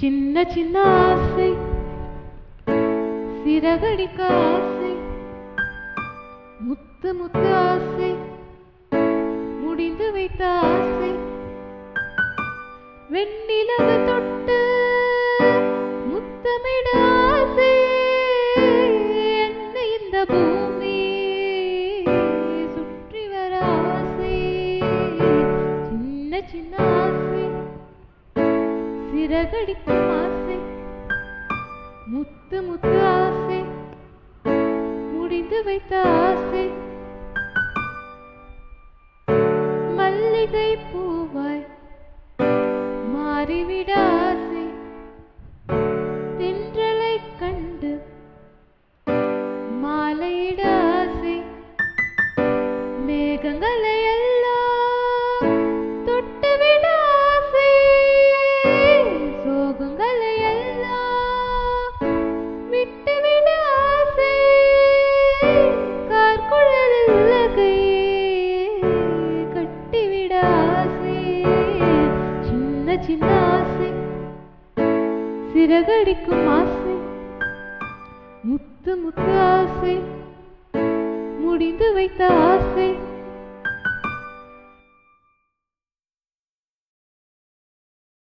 சின்ன சின்ன ஆசை, சிறகடிக்க ஆசை, முத்து முத்து ஆசை, முடிந்து வைத்த ஆசை, வெண்ணிலவு தொட்டு முத்தமிட ஆசை, என்னை இந்த பூமி சுற்றி வர ஆசை. சின்ன சின்ன ஆசை, சிறகடிக்கும் ஆசை, முத்து முத்து ஆசை, முடிந்து வைத்த ஆசை, மல்லிகை பூவாய் மாறிவிட ஆசை, தென்றலை கண்டு மாலையிட ஆசை, மேகங்களை எல்லாம் தொட்டுவிட ஆசை, சோகங்களை எல்லாம் விட்டுவிட ஆசை, கார்குழலில் உலகை கட்டிவிட ஆசை. சின்ன சின்ன ஆசை, சிறகடிக்கும் ஆசை, முத்து முத்து ஆசை, முடிந்து வைத்த ஆசை.